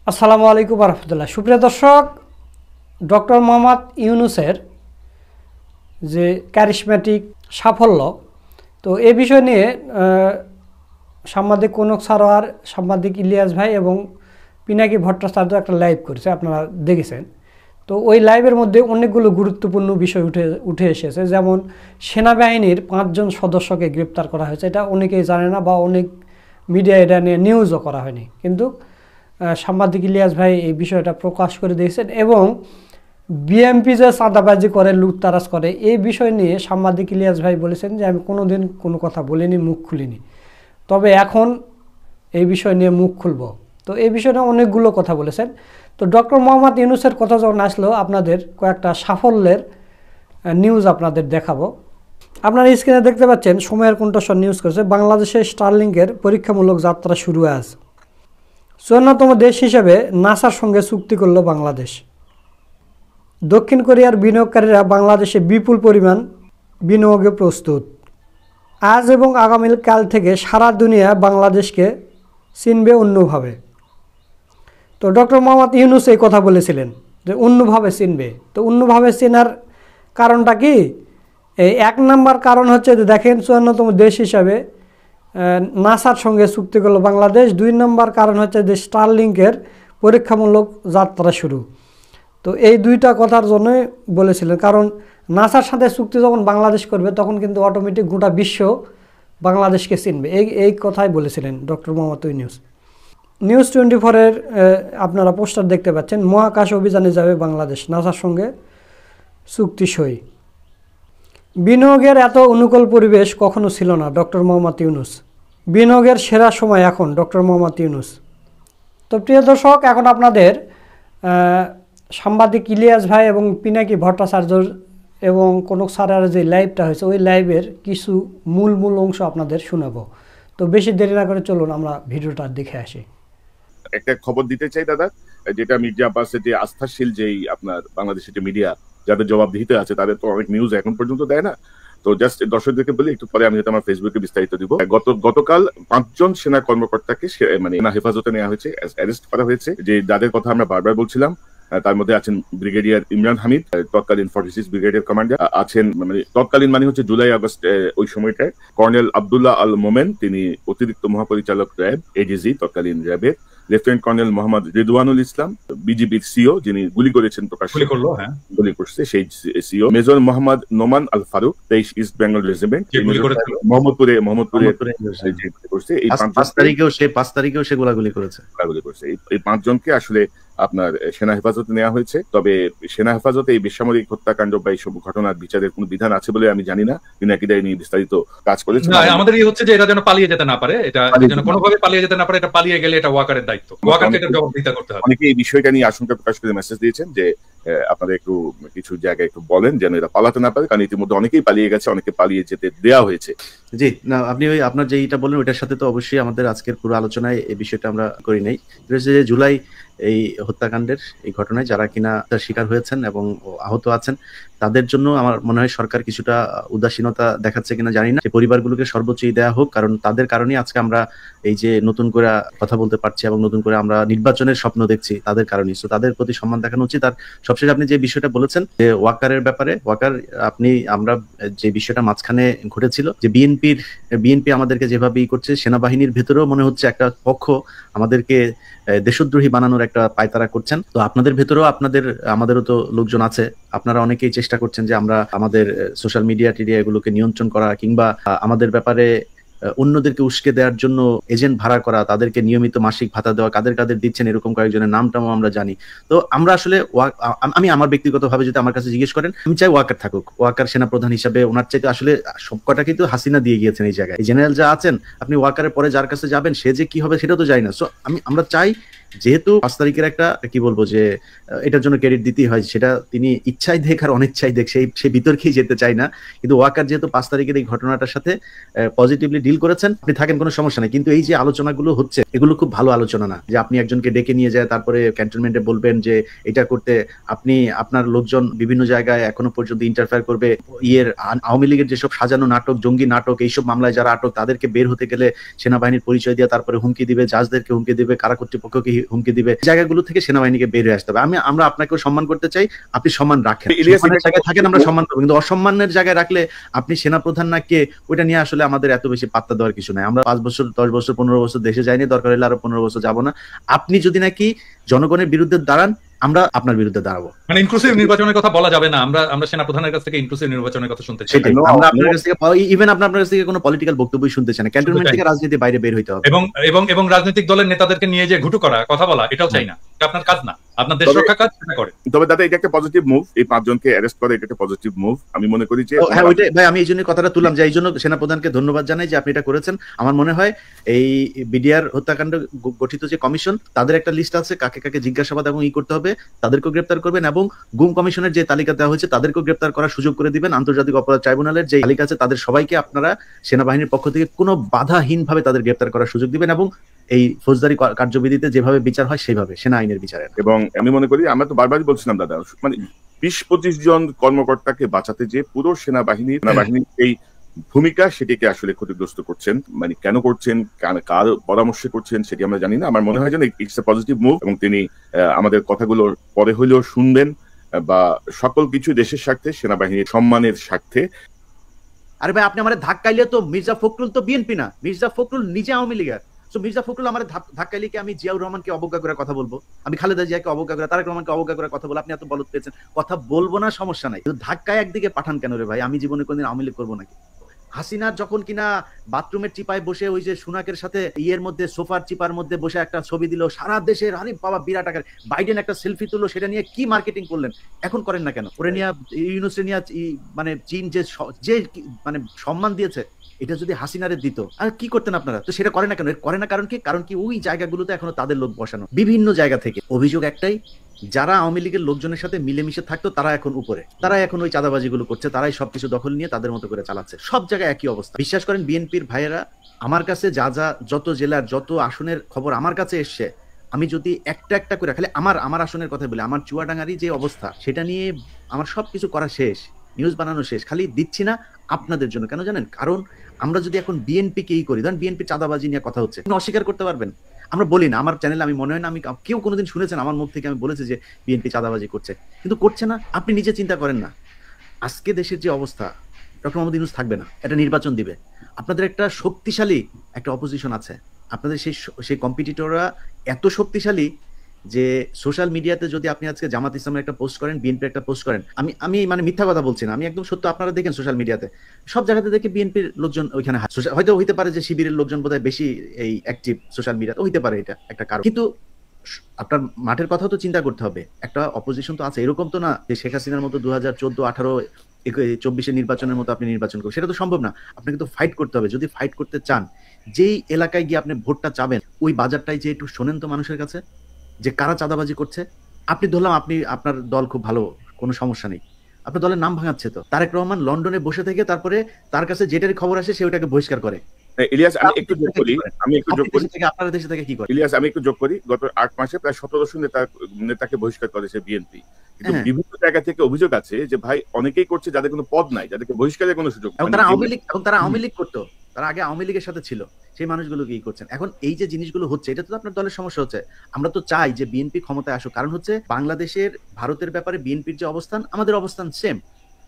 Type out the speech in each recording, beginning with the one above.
আসসালামু আলাইকুম রহমতুল্লাহ। সুপ্রিয় দর্শক, ডক্টর মোহাম্মদ ইউনূসের যে ক্যারিসম্যাটিক সাফল্য, তো এ বিষয় নিয়ে সাংবাদিক কনক সারোয়ার, সাংবাদিক ইলিয়াস ভাই এবং পিনাকি ভট্টাচার্য একটা লাইভ করেছে, আপনারা দেখেছেন। তো ওই লাইভের মধ্যে অনেকগুলো গুরুত্বপূর্ণ বিষয় উঠে এসেছে, যেমন সেনাবাহিনীর 5 জন সদস্যকে গ্রেপ্তার করা হয়েছে। এটা অনেকেই জানে না বা অনেক মিডিয়া এটা নিয়ে নিউজও করা হয়নি, কিন্তু সাংবাদিক ইলিয়াস ভাই এই বিষয়টা প্রকাশ করে দিয়েছেন। এবং বিএমপি যে চাঁদাবাজি করে, লুটতারাজ করে, এই বিষয় নিয়ে সাংবাদিক ইলিয়াস ভাই বলেছেন যে আমি কোনোদিন কোনো কথা বলিনি, মুখ খুলিনি, তবে এখন এই বিষয় নিয়ে মুখ খুলব। তো এই বিষয়ে অনেকগুলো কথা বলেছেন। তো ডক্টর মোহাম্মদ ইউনূসের কথা যখন আসলো, আপনাদের কয়েকটা সাফল্যের নিউজ আপনাদের দেখাবো। আপনারা স্ক্রিনে দেখতে পাচ্ছেন, সময়ের কণ্ঠস্বর নিউজ করেছে, বাংলাদেশের স্টারলিংকের পরীক্ষামূলক যাত্রা শুরু আজ। 54তম দেশ হিসেবে নাসার সঙ্গে চুক্তি করল বাংলাদেশ। দক্ষিণ কোরিয়ার বিনিয়োগকারীরা বাংলাদেশে বিপুল পরিমাণ বিনিয়োগে প্রস্তুত। আজ এবং আগামীকাল থেকে সারা দুনিয়া বাংলাদেশকে চিনবে অন্যভাবে। তো ডক্টর মোহাম্মদ ইউনূস এই কথা বলেছিলেন যে অন্যভাবে চিনবে। তো অন্যভাবে চেনার কারণটা কি? এই 1 নম্বর কারণ হচ্ছে যে দেখেন, 54তম দেশ হিসাবে নাসার সঙ্গে চুক্তি করলো বাংলাদেশ। 2 নম্বর কারণ হচ্ছে যে স্টারলিংকের পরীক্ষামূলক যাত্রা শুরু। তো এই দুইটা কথার জন্যই বলেছিলেন, কারণ নাসার সাথে চুক্তি যখন বাংলাদেশ করবে তখন কিন্তু অটোমেটিক গোটা বিশ্ব বাংলাদেশকে চিনবে। এই কথাই বলেছিলেন ডক্টর মোহাম্মদ ইউনূস। নিউজ 24-এর আপনারা পোস্টার দেখতে পাচ্ছেন, মহাকাশ অভিযানে যাবে বাংলাদেশ, নাসার সঙ্গে চুক্তি সই। বিনিয়োগের এত অনুকূল পরিবেশ কখনো ছিল না, ডক্টর মোহাম্মদ ইউনূস। বিনিয়োগের সেরা সময় এখন, ডক্টর মোহাম্মদ ইউনূস। তো প্রিয় দর্শক, এখন আপনাদের সাংবাদিক ইলিয়াস ভাই এবং পিনাকি ভট্টাচার্য এবং কনক সারোয়ার যে লাইভটা হয়েছে, ওই লাইভের কিছু মূল অংশ আপনাদের শোনাবো। তো বেশি দেরি না করে চলুন আমরা ভিডিওটা দেখে আসি। একটা খবর দিতে চাই দাদা, যেটা মিডিয়া পাশে যে আস্থাশীল যেই আপনার বাংলাদেশের যে মিডিয়া যাদের জবাবদিহিতে আছে, তাদের তো অনেক নিউজ এখন পর্যন্ত দেয় না। তো জাস্ট দর্শকদেরকে বলি, একটু পরে আমি হয়তো আমার ফেসবুকে বিস্তারিত দিব। গতকাল 5 জন সেনা কর্মকর্তাকে মানে হেফাজতে নেওয়া হয়েছে, অ্যারেস্ট করা হয়েছে। যে যাদের কথা আমরা বারবার বলছিলাম, তার মধ্যে আছেন ব্রিগেডিয়ার ইমরান হামিদ, তৎকালীন 46 ব্রিগেডের কমান্ডার। আছেন মানে তৎকালীন মানে হচ্ছে জুলাই আগস্ট ওই সময়টায় কর্নেল আব্দুল্লাহ আল মোমেন, তিনি অতিরিক্ত মহাপরিচালক র্যাব, এডিজি তৎকালীন র্যাবের। লেফটেন্যান্ট কর্নেল মোহাম্মদ রিদওয়ানুল ইসলাম, বিজিবির সিও, যিনি গুলি করেছেন, গুলি করছে সেই CO. Major Mohammad Noman Al Faruk, 23 east Bengal regiment, মোহাম্মদপুরে করছে। এই 5 তারিখেও সে গোলাগুলি করেছে। এই 5 জনকে আসলে আপনার সেনা হেফাজতে নেওয়া হয়েছে। তবে সেনা হেফাজতে এই বেসামরিক হত্যাকাণ্ড বা এইসব ঘটনার বিচারের কোনো বিধান আছে বলে আমি জানি না। পিনাকিদা নিয়ে বিস্তারিত কাজ করেছে। আমাদের এই হচ্ছে যে এটা যেন পালিয়ে যেতে না পারে, এটা যেন কোনোভাবে পালিয়ে যেতে না পারে। এটা পালিয়ে গেলে এটা ওয়াকারের দায়িত্ব, ওয়াকারকে এটা জবাবদিহিতা করতে হবে। অনেকে এই বিষয়টা নিয়ে আশঙ্কা প্রকাশ করে মেসেজ দিয়েছেন যে আপনারা একটু কিছু জায়গায় একটু বলেন যেন এরা পালাতে না পারে, কারণ ইতিমধ্যে অনেকেই পালিয়ে গেছে, অনেকে পালিয়ে যেতে দেওয়া হয়েছে। জি না, আপনি ওই আপনার যে এইটা বললেন ওইটার সাথে তো অবশ্যই আমাদের আজকের পুরো আলোচনায় এই বিষয়টা আমরা করি নাই। যে জুলাই এই হত্যাকাণ্ডের এই ঘটনায় যারা কিনা তার শিকার হয়েছেন এবং আহত আছেন, তাদের জন্য আমার মনে হয় সরকার কিছুটা উদাসীনতা দেখাচ্ছে কিনা জানি না। পরিবারগুলোকে সর্বোচ্চই দেওয়া হোক, কারণ তাদের কারণেই আজকে আমরা এই যে নতুন করে কথা বলতে পারছি এবং নতুন করে আমরা নির্বাচনের স্বপ্ন দেখছি, তাদের কারণেই। তো তাদের প্রতি সম্মান দেখানো উচিত। আর সবশেষে আপনি যে বিষয়টা বলেছেন যে ওয়াকারের ব্যাপারে, আমরা যে বিষয়টা মাঝখানে ঘটেছিল যে বিএনপি আমাদেরকে যেভাবে করছে, সেনাবাহিনীর ভেতরেও মনে হচ্ছে একটা পক্ষ আমাদেরকে দেশদ্রোহী বানানোর একটা পায়তারা করছেন। তো আপনাদের ভেতরেও আমাদেরও তো লোকজন আছে, আপনারা অনেকেই চেষ্টা করছেন যে আমরা আমাদের সোশ্যাল মিডিয়া এগুলোকে নিয়ন্ত্রণ করা, কিংবা আমাদের ব্যাপারে অন্যদেরকে উস্কে দেওয়ার জন্য এজেন্ট ভাড়া করা, তাদেরকে নিয়মিত মাসিক ভাতা দেওয়া, কাদের দিচ্ছেন এরকম কয়েকজনের নামটাও আমরা জানি। তো আমরা আসলে আমি আমার ব্যক্তিগতভাবে যদি আমার কাছে জিজ্ঞেস করেন, আমি চাই ওয়াকার থাকুক। ওয়াকার সেনাপ্রধান হিসাবে ওনার চাইতে আসলে সবকটা কিন্তু হাসিনা দিয়ে গিয়েছেন এই জায়গায়। জেনারেল যা আছেন, আপনি ওয়াকারের পরে যার কাছে যাবেন সে যে কি হবে সেটাও তো জানি না। সো আমরা চাই, যেহেতু 5 তারিখের একটা কি বলবো যে এটার জন্য ক্রেডিট দিতেই হয়, সেটা তিনি ইচ্ছাই দেখ আর অনিচ্ছাই দেখ, সেই বিতর্কেই যেতে চাই না। কিন্তু ওয়াকার যেহেতু 5 তারিখের এই ঘটনাটার সাথে পজিটিভলি ডিল করেছেন, আপনি থাকেন, কোনো সমস্যা নেই। কিন্তু এই যে আলোচনাগুলো হচ্ছে, এগুলো খুব ভালো আলোচনা না, যে আপনি একজনকে ডেকে নিয়ে যায় তারপরে ক্যান্টনমেন্টে বলবেন যে এটা করতে, আপনার লোকজন বিভিন্ন জায়গায় এখনো পর্যন্ত ইন্টারফেয়ার করবে। আওয়ামী লীগের যেসব সাজানো নাটক, জঙ্গি নাটক, এইসব মামলায় যারা আটক, তাদেরকে বের হতে গেলে সেনাবাহিনীর পরিচয় দিয়ে তারপরে হুমকি দিবে, জাজদেরকে হুমকি দিবে, কারা কর্তৃপক্ষকে হুমকি দিবে, জায়গাগুলো থেকে সেনাবাহিনীকে বের হয়ে আসতে হবে। আমরা আপনাকেও সম্মান করতে চাই, আপনি সম্মান রাখেন, ইলিয়াস, সম্মানের জায়গায় থাকেন, আমরা সম্মান করবো, কিন্তু অসম্মানের জায়গায় রাখলে আপনি সেনাপ্রধান না কে ওইটা নিয়ে আসলে আমাদের এত বেশি পাত্তা দেওয়ার কিছু নাই। আমরা 5 বছর 10 বছর 15 বছর দেশে যাইনি, দরকার হলে আরো 15 বছর যাবো না। আপনি যদি নাকি জনগণের বিরুদ্ধে দাঁড়ান, আমরা আপনার বিরুদ্ধে দাঁড়াবো। মানে ইনক্লুসিভ নির্বাচনের কথা বলা যাবে না, আমরা সেনাপ্রধানের কাছ থেকে ইনক্লুসিভ নির্বাচনের কথা শুনতে চাই। সেটাই আমরা আপনার কাছ থেকে ইভেন আপনার কাছ থেকে কোনো পলিটিক্যাল বক্তব্য শুনতে চাই না, ক্যান্টনমেন্ট থেকে রাজনীতির বাইরে বের হইতে হবে। এবং রাজনৈতিক দলের নেতাদেরকে নিয়ে যে ঘুটু করা, কথা বলা, এটাও চাই না। এটা আপনার কাজ না, আপনার দেশ রক্ষা কাজ সেটা করে। তবে দাদা এটা একটা পজিটিভ মুভ, এই 5 জনকে অ্যারেস্ট করে এটা একটা পজিটিভ মুভ আমি মনে করি। যে হ্যাঁ ওইটাই ভাই, আমি এই জন্য কথাটা তুললাম যে এই জন্য সেনাপ্রধানকে ধন্যবাদ জানাই যে আপনি এটা করেছেন। আমার মনে হয় এই বিডিআর হত্যাকাণ্ড গঠিত যে কমিশন, তাদের একটা লিস্ট আছে কাকে কাকে জিজ্ঞাসাবাদ এবং করতে হবে, তাদেরকেও গ্রেপ্তার করবেন, এবং গুম কমিশনের যে তালিকা দেওয়া হয়েছে তাদেরকেও গ্রেপ্তার করার সুযোগ করে দিবেন। আন্তর্জাতিক অপরাধ ট্রাইব্যুনালের যে তালিকা আছে তাদের সবাইকে আপনারা সেনাবাহিনীর পক্ষ থেকে কোনো বাধাহীন ভাবে তাদের গ্রেপ্তার করার সুযোগ দিবেন, এবং এই ফৌজদারি কার্যবিধিতে যেভাবে বিচার হয় সেইভাবে সেনা আইনের বিচারে। এবং আমি মনে করি, আমরা তো বারবারই বলছিলাম দাদা, মানে 20-25 জন কর্মকর্তাকে বাঁচাতে যে পুরো সেনাবাহিনীর এই ভূমিকা, সেটিকে আসলে ক্ষতিগ্রস্ত করছেন। মানে কেন করছেন, কার পরামর্শে করছেন সেটি আমরা জানি না। আমার মনে হয় যেন ইটস এ পজিটিভ মুভ, এবং তিনি আমাদের কথাগুলো পরে হইলেও শুনবেন, বা সকল কিছু দেশের স্বার্থে, সেনাবাহিনীর সম্মানের স্বার্থে। আরে ভাই, আপনি আমাদের ধাক্কাইলে তো মির্জা ফখরুল তো বিএনপি না, মির্জা ফখরুল নিজে আওয়ামী লীগের। তো মির্জা ফখরুল আমার ধাক্কাইলে কি আমি জিয়াউর রহমানকে অবজ্ঞা করে কথা বলবো? আমি খালেদা জিয়াকে অবজ্ঞা করে, তারেক রহমানকে অবজ্ঞা করে কথা বলবো? আপনি এত বলদ পেয়েছেন, কথা বলবো না, সমস্যা নাই, কিন্তু ধাক্কায় একদিকে পাঠান কেন রে ভাই? আমি জীবনে কোনদিন আওয়ামী লীগ করবো নাকি? হাসিনার যখন কিনা বাথরুমের চিপায় বসে ওই যে সুনাকের সাথে ইয়ের মধ্যে সোফার চিপার মধ্যে বসে একটা ছবি দিল, সারা দেশের আরে বাবা বিরাট আকার, বাইডেন একটা সেলফি তুললো, সেটা নিয়ে কি মার্কেটিং করলেন, এখন করেন না কেন? ওরে নিয়ে ইউনুসে নিয়ে মানে চীন যে মানে সম্মান দিয়েছে, এটা যদি হাসিনারে দিত আর কি করতেন আপনারা? তো সেটা করে না কেন? করে না কারণ কি? কারণ কি ওই জায়গাগুলোতে এখনো তাদের লোক বসানো, বিভিন্ন জায়গা থেকে। অভিযোগ একটাই, যারা আওয়ামী লীগের লোকজনের সাথে মিলেমিশে থাকতো তারা এখন উপরে, তারা এখন ওই চাঁদাবাজিগুলো করছে, তারাই সবকিছু দখল নিয়ে তাদের মতো করে চালাচ্ছে। সব জায়গায় একই অবস্থা। বিশ্বাস করেন বিএনপির ভাইয়েরা, আমার কাছে যত জেলার যত আসনের খবর আমার কাছে এসছে, আমি যদি একটা একটা করে খালি আমার আসনের কথা বলি, আমার চুয়াডাঙ্গারই যে অবস্থা, সেটা নিয়ে আমার সবকিছু করা শেষ, নিউজ বানানো শেষ, খালি দিচ্ছি না আপনাদের জন্য। কেন জানেন? কারণ আমরা যদি এখন বিএনপিকেই করি, ধরেন বিএনপি চাঁদাবাজি নিয়ে কথা হচ্ছে, অস্বীকার করতে পারবেন? আমরা বলি না, আমার চ্যানেলে আমি মনে হয় না আমি কেউ কোনোদিন শুনেছেন আমার মুখ থেকে আমি বলেছি যে বিএনপি চাঁদাবাজি করছে, কিন্তু করছে না। আপনি নিজে চিন্তা করেন না, আজকে দেশের যে অবস্থা, ডক্টর মোহাম্মদ ইউনূস থাকবে না, একটা নির্বাচন দিবে, আপনাদের একটা শক্তিশালী একটা অপোজিশন আছে, আপনাদের সেই কম্পিটিটররা এত শক্তিশালী যে সোশ্যাল মিডিয়াতে যদি আপনি আজকে জামাত ইসলামের একটা পোস্ট করেন, বিএনপির একটা পোস্ট করেন, আমি মানে মিথ্যা কথা বলছি না, আমি একদম সত্য, আপনারা দেখেন সোশ্যাল মিডিয়াতে সব জায়গাতে দেখে বিএনপির লোকজন ওইখানে, হয়তো হইতে পারে যে শিবিরের লোকজন বোধহয় বেশি এই অ্যাক্টিভ সোশ্যাল মিডিয়াতে, হইতে পারে এটা একটা কারণ, কিন্তু আপনার মাঠের কথা তো চিন্তা করতে হবে। একটা অপোজিশন তো আছে, এরকম তো না যে শেখ হাসিনার মতো 2014, 18, 24 নির্বাচনের মতো আপনি নির্বাচন করবেন, সেটা তো সম্ভব না। আপনাকে তো ফাইট করতে হবে। যদি ফাইট করতে চান, যেই এলাকায় গিয়ে আপনি ভোটটা চাবেন, ওই বাজারটাই যে একটু শোনেন তো মানুষের কাছে যে কারা চাঁদাবাজি করছে। আপনি ধরলাম আপনার দল খুব ভালো, কোনো সমস্যা নেই, আপনার দলের নাম ভাঙাচ্ছে তো। তারেক রহমান লন্ডনে বসে থেকে তারপরে তার কাছে যেটার খবর আসে সে ওটাকে বহিষ্কার করে। ইলিয়াস, আমি একটু যোগ করি, আপনার দেশে থেকে কি করে? ইলিয়াস, আমি একটু যোগ করি, গত 8 মাসে প্রায় 1700 নেতাকে বহিষ্কার করেছে বিএনপি, কিন্তু বিভিন্ন জায়গা থেকে অভিযোগ আছে যে ভাই অনেকেই করছে যাদের কোনো পদ নাই, যাদেরকে বহিষ্কারের কোনো সুযোগ নেই। তারা আওয়ামী লীগ করতো, তারা আগে আওয়ামী লীগের সাথে ছিল, সেই মানুষগুলো কি করছেন এখন? এই যে জিনিসগুলো হচ্ছে, এটা তো আপনার দলের সমস্যা হচ্ছে। আমরা তো চাই যে বিএনপি ক্ষমতায় আসুক, কারণ হচ্ছে বাংলাদেশের ভারতের ব্যাপারে বিএনপির যে অবস্থান, আমাদের অবস্থান সেম,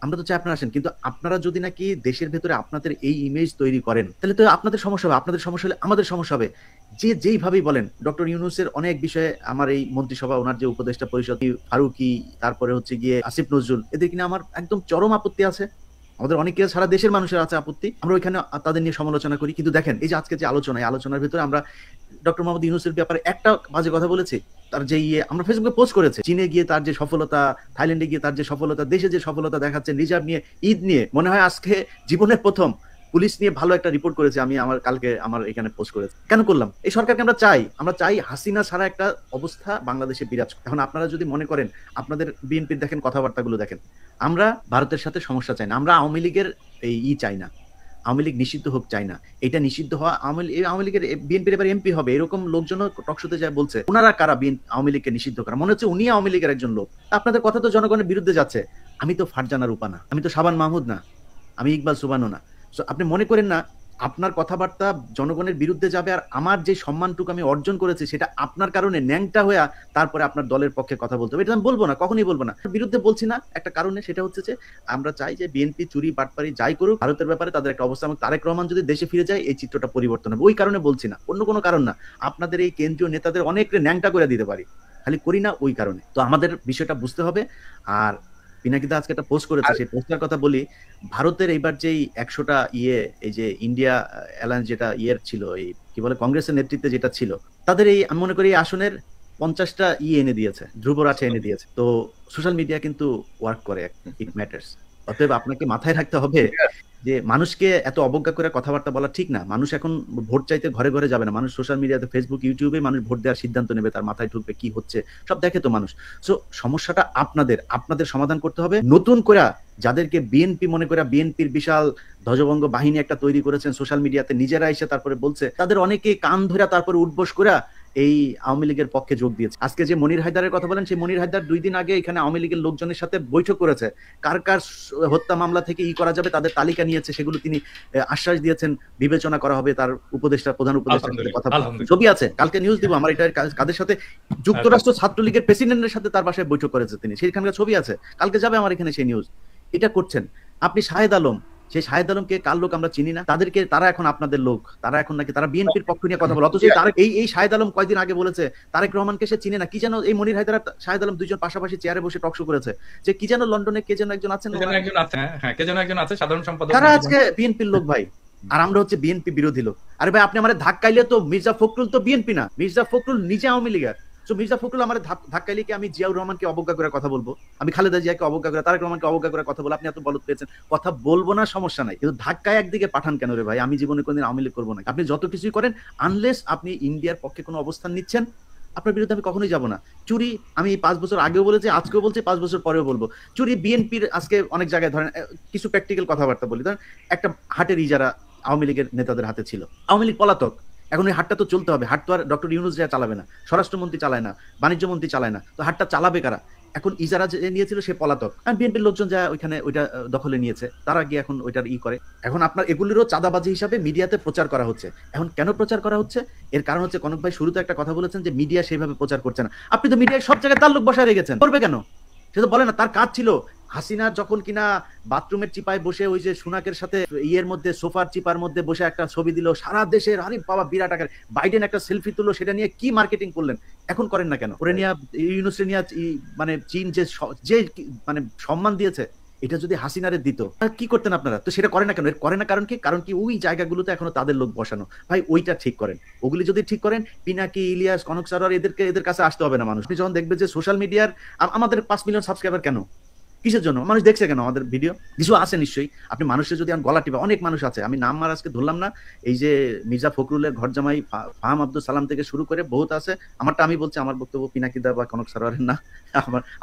আমরা তো চাই আপনারা আসেন। কিন্তু আপনারা যদি নাকি দেশের ভেতরে আপনাদের এই ইমেজ তৈরি করেন, তাহলে তো আপনাদের সমস্যা হবে, আপনাদের সমস্যা হলে আমাদের সমস্যা হবে। যেইভাবেই বলেন, ডক্টর ইউনূসের অনেক বিষয়ে আমার এই মন্ত্রিসভা, ওনার যে উপদেষ্টা পরিষদ, ফারুকি, তারপরে হচ্ছে গিয়ে আসিফ নজরুল, এদের কিনা আমার একদম চরম আপত্তি আছে। আমাদের অনেকে সারা দেশের মানুষের আছে আপত্তি, আমরা ওইখানে তাদের নিয়ে সমালোচনা করি। কিন্তু দেখেন, এই যে আজকে যে আলোচনার ভিতরে আমরা ডক্টর মোহাম্মদ ইউনূসের ব্যাপারে একটা বাজে কথা বলেছি, তার যে আমরা ফেসবুকে পোস্ট করেছে, চীনে গিয়ে তার যে সফলতা, থাইল্যান্ডে গিয়ে তার যে সফলতা, দেশে যে সফলতা দেখাচ্ছেন, রিজার্ভ নিয়ে, ঈদ নিয়ে, মনে হয় আজকে জীবনের প্রথম পুলিশ নিয়ে ভালো একটা রিপোর্ট করেছে, আমি কালকে আমার এখানে পোস্ট করেছি। কেন করলাম? এই সরকারকে আমরা চাই হাসিনা ছাড়া একটা অবস্থা বাংলাদেশে বিরাজ। এখন আপনারা যদি মনে করেন, আপনাদের বিএনপির দেখেন কথাবার্তাগুলো দেখেন, আমরা ভারতের সাথে সমস্যা চাই না, আমরা আওয়ামী লীগের এই চাই না, আওয়ামী লীগ নিষিদ্ধ হোক চাই না, এটা নিষিদ্ধ হওয়া আওয়ামী লীগের বিএনপির এবার এমপি হবে, এরকম লোকজন টকশোতে যায় বলছে, ওনারা কারা আওয়ামী লীগকে নিষিদ্ধ করা? মনে হচ্ছে উনি আওয়ামী লীগের একজন লোক। আপনাদের কথা তো জনগণের বিরুদ্ধে যাচ্ছে। আমি তো ফারজানা রূপা না, আমি তো সাবান মাহমুদ না, আমি ইকবাল সুবানো না। আপনি মনে করেন না আপনার কথাবার্তা জনগণের বিরুদ্ধে যাবে, আর আমার যে সম্মানটুকু আমি অর্জন করেছি সেটা আপনার কারণে ন্যাংটা হয়ে তারপরে আপনার দলের পক্ষে কথা বলতে হবে, এটা আমি বলবো না, কখনই বলবো না। বিরুদ্ধে বলছি না একটা কারণে, সেটা হচ্ছে যে আমরা চাই যে বিএনপি চুরি বাটপারি যাই করুক, ভারতের ব্যাপারে তাদের একটা অবস্থা, এবং তারেক রহমান যদি দেশে ফিরে যায় এই চিত্রটা পরিবর্তন হবে, ওই কারণে বলছি না, অন্য কোনো কারণ না। আপনাদের এই কেন্দ্রীয় নেতাদের অনেক ন্যাংটা করে দিতে পারি, খালি করি না ওই কারণে। তো আমাদের বিষয়টা বুঝতে হবে। আর পিনাকিদা আজকে একটা পোস্ট করেছে, সেই পোস্টের কথা বলি। ভারতের এইবার যেই 100টা এই যে ইন্ডিয়া অ্যালায়েন্স যেটা ছিল, এই কি বলে কংগ্রেসের নেতৃত্বে যেটা ছিল, তাদের এই আমি মনে করি এই আসনের 50টা এনে দিয়েছে, ধ্রুবরাঠে এনে দিয়েছে। তো সোশ্যাল মিডিয়া কিন্তু ওয়ার্ক করে, ইট ম্যাটার্স। অতএব আপনাকে মাথায় রাখতে হবে যে মানুষকে এত অবজ্ঞা করে কথাবার্তা বলা ঠিক না। মানুষ এখন ভোট চাইতে ঘরে ঘরে যাবে না, মানুষ সোশ্যাল মিডিয়াতে, ফেসবুক, ইউটিউবে মানুষ ভোট দেওয়ার সিদ্ধান্ত নেবে, তার মাথায় ঢুকবে কি হচ্ছে সব দেখে তো মানুষ। সো সমস্যাটা আপনাদের সমাধান করতে হবে। নতুন করে যাদেরকে বিএনপি মনে করে বিএনপির বিশাল ধ্বজভঙ্গ বাহিনী একটা তৈরি করেছেন সোশ্যাল মিডিয়াতে, নিজেরা এসে তারপরে বলছে, তাদের অনেকে কান ধরে তারপরে উঠবোস করে এই আওয়ামী লীগের পক্ষে যোগ দিয়েছে। আজকে যে মনির হায়দারের কথা বলেন, সেই মনির হায়দার 2 দিন আগে এখানে আওয়ামী লীগের লোকজনের সাথে বৈঠক করেছে, কার কার হত্যা মামলা থেকে করা যাবে তাদের তালিকা নিয়েছে, সেগুলো তিনি আশ্বাস দিয়েছেন বিবেচনা করা হবে, তার উপদেষ্টা, প্রধান উপদেষ্টার সাথে কথা ছবি আছে, কালকে নিউজ দিব আমার, এটা কাদের সাথে, যুক্তরাষ্ট্র ছাত্রলীগের প্রেসিডেন্টের সাথে তার বাসায় বৈঠক করেছে তিনি, সেইখানকার ছবি আছে, কালকে যাবে আমার এখানে সেই নিউজ। এটা করছেন আপনি। শাহেদ আলম, সেই শাহেদ আলমকে কার লোক আমরা চিনি না, তারা এখন আপনাদের লোক, তারা এখন নাকি তারা বিএনপির পক্ষ নিয়ে কথা বলে, অথচ এই শাহেদ আলম কয়েকদিন আগে বলেছে তারেক রহমানকে সে চিনে না, কি যেন এই মনির হায়দার শাহেদ আলম দুইজন পাশাপাশি চেয়ারে বসে টকশো করেছে, যে কি যেন লন্ডনে কে যেন একজন আছেন, সাধারণ সম্পাদক, তারা আজকে বিএনপির লোক ভাই, আর আমরা হচ্ছে বিএনপি বিরোধী লোক। আরে ভাই আপনি আমাদের ধাক্কাইলে তো মির্জা ফখরুল তো বিএনপি না, মির্জা ফখরুল নিজে আওয়ামী লীগের। তো মির্জা ফখরুল আমার ধাক্কাইলে কি আমি জিয়াউর রহমানকে অবজ্ঞা করে কথা বলবো, আমি খালেদা জিয়াকে অবজ্ঞা করে, তারেক রহমানকে অবজ্ঞা করে কথা বলবো? আপনি এত বলদ পেয়েছেন, কথা বলবো না, সমস্যা নাই, কিন্তু ধাক্কায় একদিকে পাঠান কেন রে ভাই? আমি জীবনে কোনদিন আওয়ামী লীগ করবো না। আপনি যত কিছুই করেন, আনলেস আপনি ইন্ডিয়ার পক্ষে কোনো অবস্থান নিচ্ছেন, আপনার বিরুদ্ধে আমি কখনোই যাবো না। চুরি আমি 5 বছর আগেও বলেছি, আজকেও বলছি, 5 বছর পরেও বলবো। চুরি বিএনপির আজকে অনেক জায়গায়, ধরেন কিছু প্র্যাকটিক্যাল কথাবার্তা বলি, ধরেন একটা হাটের ইজারা আওয়ামী লীগের নেতাদের হাতে ছিল, আওয়ামী লীগ পলাতক, এখন ওই হাটটা তো চলতে হবে, হাট তো আর ডক্টর ইউনূস যা চালাবে না, স্বরাষ্ট্রমন্ত্রী চালায় না, বাণিজ্য মন্ত্রী চালায় না, তো হাটটা চালাবে কারা? এখন ইজারা যে নিয়েছিল সে পলাতক, আর বিএনপির লোকজন যা ওইখানে ওইটা দখলে নিয়েছে, তারা গিয়ে এখন ওইটার করে। এখন আপনার এগুলিরও চাঁদাবাজি হিসাবে মিডিয়াতে প্রচার করা হচ্ছে। এখন কেন প্রচার করা হচ্ছে? এর কারণ হচ্ছে, কনক ভাই শুরুতে একটা কথা বলেছেন যে মিডিয়া সেইভাবে প্রচার করছে না। আপনি তো মিডিয়ায় সব জায়গায় তার লোক বসায় রেখেছেন, করবে কেন? সে তো বলে না, তার কাজ ছিল হাসিনা যখন কিনা বাথরুমের চিপায় বসে ওই যে সুনাকের সাথে মধ্যে সোফার চিপার মধ্যে বসে একটা ছবি দিল, সারা দেশের আরে বাবা বিরাট আকার, বাইডেন একটা সেলফি তুললো, সেটা নিয়ে কি মার্কেটিং করলেন, এখন করেন না কেন? ওরে নিয়ে ইউনুসে নিয়ে মানে চীন যে মানে সম্মান দিয়েছে, এটা যদি হাসিনারে দিত কি করতেন আপনারা? তো সেটা করে না কেন? করে না কারণ কি? কারণ কি ওই জায়গাগুলোতে এখনো তাদের লোক বসানো। ভাই ওইটা ঠিক করেন, ওগুলি যদি ঠিক করেন, পিনাকি, ইলিয়াস, কনক সরোয়ার এদের কাছে আসতে হবে না মানুষ। যখন দেখবে যে সোশ্যাল মিডিয়ার আমাদের 5 মিলিয়ন সাবস্ক্রাইবার কেন, কিসের জন্য মানুষ দেখছে কেন আমাদের ভিডিও? কিছু আছে নিশ্চয়ই। আপনি মানুষের যদি গলা টিপা, অনেক মানুষ আছে, আমি নাম আর আজকে ধরলাম না, এই যে মির্জা ফখরুলের ঘর জামাই ফাহাম আব্দুল সালাম থেকে শুরু করে বহুত আছে। আমারটা আমি বলছি, আমার বক্তব্য পিনাকিদা বা কনক সরোয়ারের না,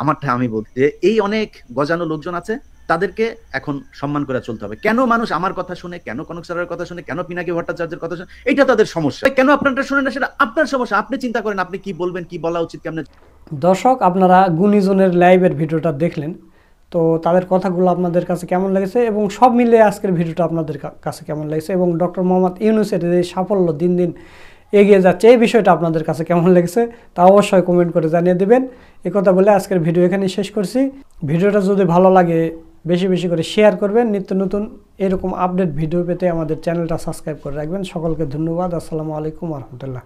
আমারটা আমি বলছি যে এই অনেক গজানো লোকজন আছে, তাদেরকে এখন সম্মান করে চলতে হবে। কেন মানুষ আমার কথা শুনে, কেন কনক সরোয়ারের কথা শুনে, কেন পিনাকি ভট্টাচার্যের কথা শুনে, এটা তাদের সমস্যা। কেন আপনারটা শুনেন না, সেটা আপনার সমস্যা। আপনি চিন্তা করেন আপনি কি বলবেন, কি বলা উচিত, কেমন। দর্শক, আপনারা গুণীজনের লাইভের ভিডিওটা দেখলেন, তো তাদের কথাগুলো আপনাদের কাছে কেমন লেগেছে এবং সব মিলে আজকের ভিডিওটা আপনাদের কাছে কেমন লেগেছে, এবং ডক্টর মোহাম্মদ ইউনূসের যে সাফল্য দিন দিন এগিয়ে যাচ্ছে, এই বিষয়টা আপনাদের কাছে কেমন লেগেছে তা অবশ্যই কমেন্ট করে জানিয়ে দেবেন। এই কথা বলে আজকের ভিডিও এখানেই শেষ করছি। ভিডিওটা যদি ভালো লাগে বেশি বেশি করে শেয়ার করবেন। নিত্য নতুন এরকম আপডেট ভিডিও পেতে আমাদের চ্যানেলটা সাবস্ক্রাইব করে রাখবেন। সকলকে ধন্যবাদ। আসসালামু আলাইকুম ওয়া রাহমাতুল্লাহ।